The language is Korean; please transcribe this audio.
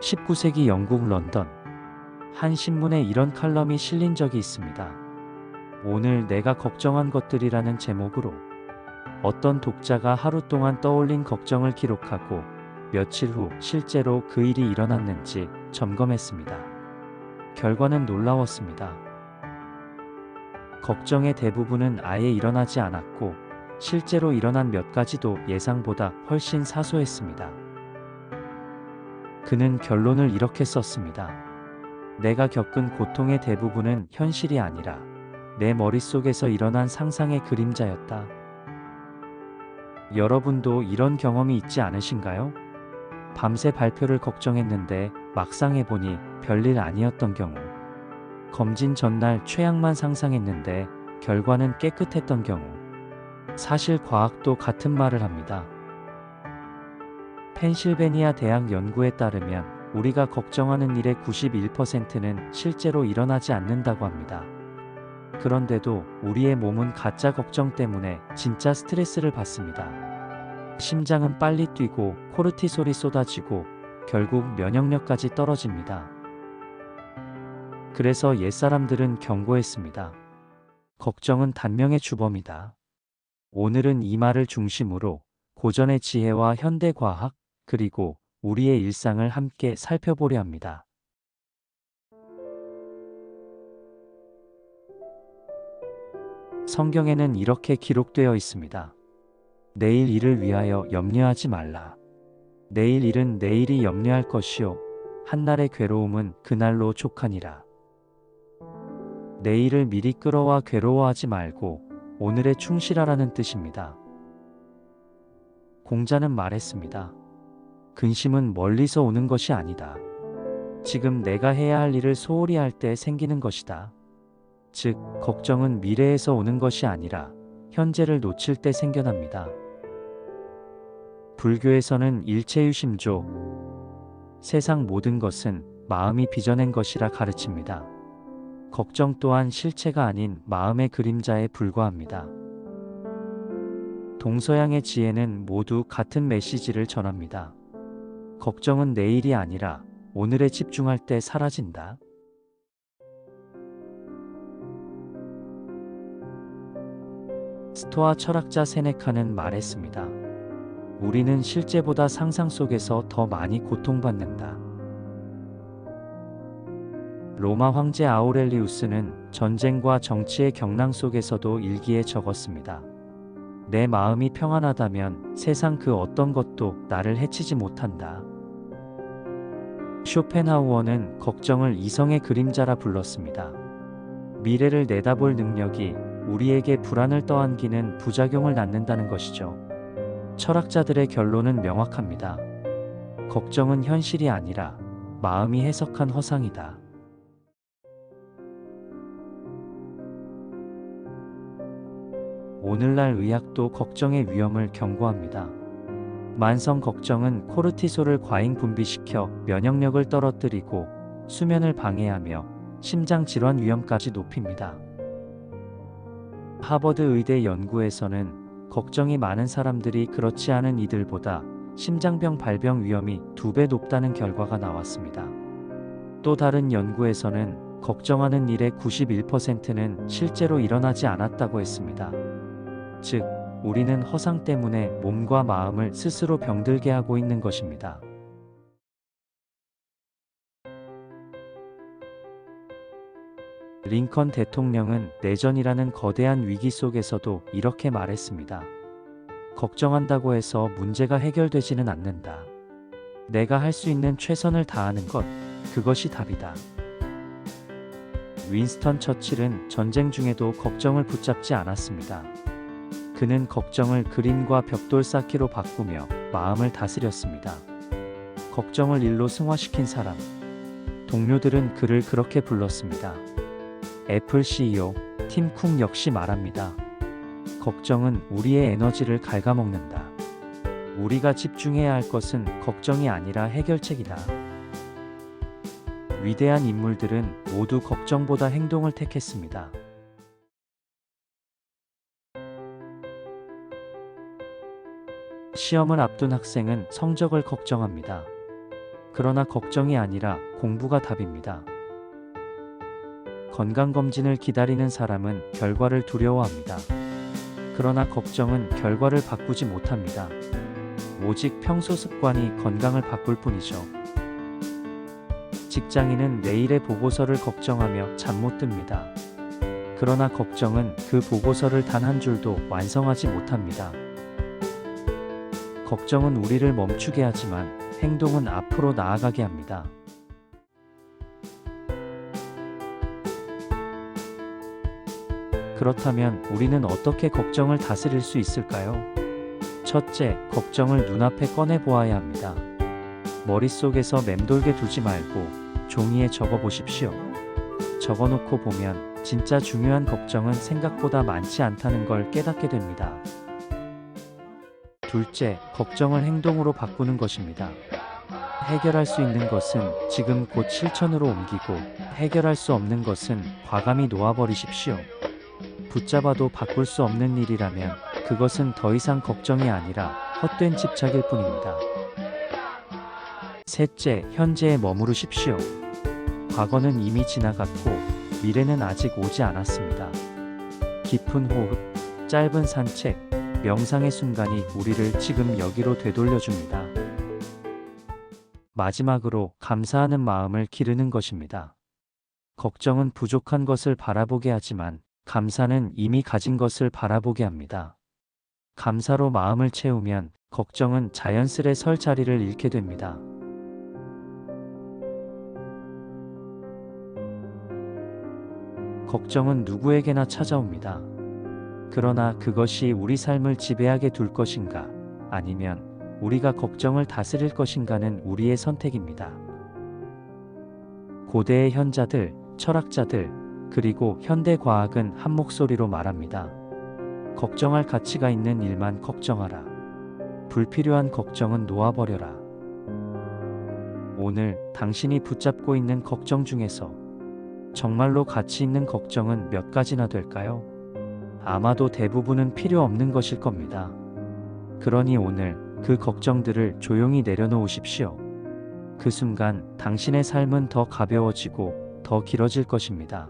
19세기 영국 런던 한 신문에 이런 칼럼이 실린 적이 있습니다. 오늘 내가 걱정한 것들이라는 제목으로 어떤 독자가 하루 동안 떠올린 걱정을 기록하고 며칠 후 실제로 그 일이 일어났는지 점검했습니다. 결과는 놀라웠습니다. 걱정의 대부분은 아예 일어나지 않았고 실제로 일어난 몇 가지도 예상보다 훨씬 사소했습니다. 그는 결론을 이렇게 썼습니다. 내가 겪은 고통의 대부분은 현실이 아니라 내 머릿속에서 일어난 상상의 그림자였다. 여러분도 이런 경험이 있지 않으신가요? 밤새 발표를 걱정했는데 막상 해보니 별일 아니었던 경우. 검진 전날 최악만 상상했는데 결과는 깨끗했던 경우. 사실 과학도 같은 말을 합니다. 펜실베니아 대학 연구에 따르면 우리가 걱정하는 일의 91%는 실제로 일어나지 않는다고 합니다. 그런데도 우리의 몸은 가짜 걱정 때문에 진짜 스트레스를 받습니다. 심장은 빨리 뛰고 코르티솔이 쏟아지고 결국 면역력까지 떨어집니다. 그래서 옛사람들은 경고했습니다. 걱정은 단명의 주범이다. 오늘은 이 말을 중심으로 고전의 지혜와 현대 과학, 그리고 우리의 일상을 함께 살펴보려 합니다. 성경에는 이렇게 기록되어 있습니다. 내일 일을 위하여 염려하지 말라. 내일 일은 내일이 염려할 것이요 한날의 괴로움은 그날로 족하니라. 내일을 미리 끌어와 괴로워하지 말고 오늘에 충실하라는 뜻입니다. 공자는 말했습니다. 근심은 멀리서 오는 것이 아니다. 지금 내가 해야 할 일을 소홀히 할 때 생기는 것이다. 즉, 걱정은 미래에서 오는 것이 아니라 현재를 놓칠 때 생겨납니다. 불교에서는 일체유심조, 세상 모든 것은 마음이 빚어낸 것이라 가르칩니다. 걱정 또한 실체가 아닌 마음의 그림자에 불과합니다. 동서양의 지혜는 모두 같은 메시지를 전합니다. 걱정은 내일이 아니라 오늘에 집중할 때 사라진다. 스토아 철학자 세네카는 말했습니다. 우리는 실제보다 상상 속에서 더 많이 고통받는다. 로마 황제 아우렐리우스는 전쟁과 정치의 경랑 속에서도 일기에 적었습니다. 내 마음이 평안하다면 세상 그 어떤 것도 나를 해치지 못한다. 쇼펜하우어는 걱정을 이성의 그림자라 불렀습니다. 미래를 내다볼 능력이 우리에게 불안을 떠안기는 부작용을 낳는다는 것이죠. 철학자들의 결론은 명확합니다. 걱정은 현실이 아니라 마음이 해석한 허상이다. 오늘날 의학도 걱정의 위험을 경고합니다. 만성 걱정은 코르티솔을 과잉 분비시켜 면역력을 떨어뜨리고 수면을 방해하며 심장 질환 위험까지 높입니다. 하버드 의대 연구에서는 걱정이 많은 사람들이 그렇지 않은 이들보다 심장병 발병 위험이 2배 높다는 결과가 나왔습니다. 또 다른 연구에서는 걱정하는 일의 91%는 실제로 일어나지 않았다고 했습니다. 즉, 우리는 허상 때문에 몸과 마음을 스스로 병들게 하고 있는 것입니다. 링컨 대통령은 내전이라는 거대한 위기 속에서도 이렇게 말했습니다. 걱정한다고 해서 문제가 해결되지는 않는다. 내가 할 수 있는 최선을 다하는 것, 그것이 답이다. 윈스턴 처칠은 전쟁 중에도 걱정을 붙잡지 않았습니다. 그는 걱정을 그림과 벽돌 쌓기로 바꾸며 마음을 다스렸습니다. 걱정을 일로 승화시킨 사람. 동료들은 그를 그렇게 불렀습니다. 애플 CEO 팀 쿡 역시 말합니다. 걱정은 우리의 에너지를 갉아먹는다. 우리가 집중해야 할 것은 걱정이 아니라 해결책이다. 위대한 인물들은 모두 걱정보다 행동을 택했습니다. 시험을 앞둔 학생은 성적을 걱정합니다. 그러나 걱정이 아니라 공부가 답입니다. 건강검진을 기다리는 사람은 결과를 두려워합니다. 그러나 걱정은 결과를 바꾸지 못합니다. 오직 평소 습관이 건강을 바꿀 뿐이죠. 직장인은 내일의 보고서를 걱정하며 잠 못 듭니다. 그러나 걱정은 그 보고서를 단 한 줄도 완성하지 못합니다. 걱정은 우리를 멈추게 하지만 행동은 앞으로 나아가게 합니다. 그렇다면 우리는 어떻게 걱정을 다스릴 수 있을까요? 첫째, 걱정을 눈앞에 꺼내 보아야 합니다. 머릿속에서 맴돌게 두지 말고 종이에 적어 보십시오. 적어 놓고 보면 진짜 중요한 걱정은 생각보다 많지 않다는 걸 깨닫게 됩니다. 둘째, 걱정을 행동으로 바꾸는 것입니다. 해결할 수 있는 것은 지금 곧 실천으로 옮기고 해결할 수 없는 것은 과감히 놓아버리십시오. 붙잡아도 바꿀 수 없는 일이라면 그것은 더 이상 걱정이 아니라 헛된 집착일 뿐입니다. 셋째, 현재에 머무르십시오. 과거는 이미 지나갔고 미래는 아직 오지 않았습니다. 깊은 호흡, 짧은 산책, 명상의 순간이 우리를 지금 여기로 되돌려줍니다. 마지막으로 감사하는 마음을 기르는 것입니다. 걱정은 부족한 것을 바라보게 하지만 감사는 이미 가진 것을 바라보게 합니다. 감사로 마음을 채우면 걱정은 자연스레 설 자리를 잃게 됩니다. 걱정은 누구에게나 찾아옵니다. 그러나 그것이 우리 삶을 지배하게 둘 것인가, 아니면 우리가 걱정을 다스릴 것인가는 우리의 선택입니다. 고대의 현자들, 철학자들, 그리고 현대 과학은 한 목소리로 말합니다. 걱정할 가치가 있는 일만 걱정하라. 불필요한 걱정은 놓아버려라. 오늘 당신이 붙잡고 있는 걱정 중에서 정말로 가치 있는 걱정은 몇 가지나 될까요? 아마도 대부분은 필요 없는 것일 겁니다. 그러니 오늘 그 걱정들을 조용히 내려놓으십시오. 그 순간 당신의 삶은 더 가벼워지고 더 길어질 것입니다.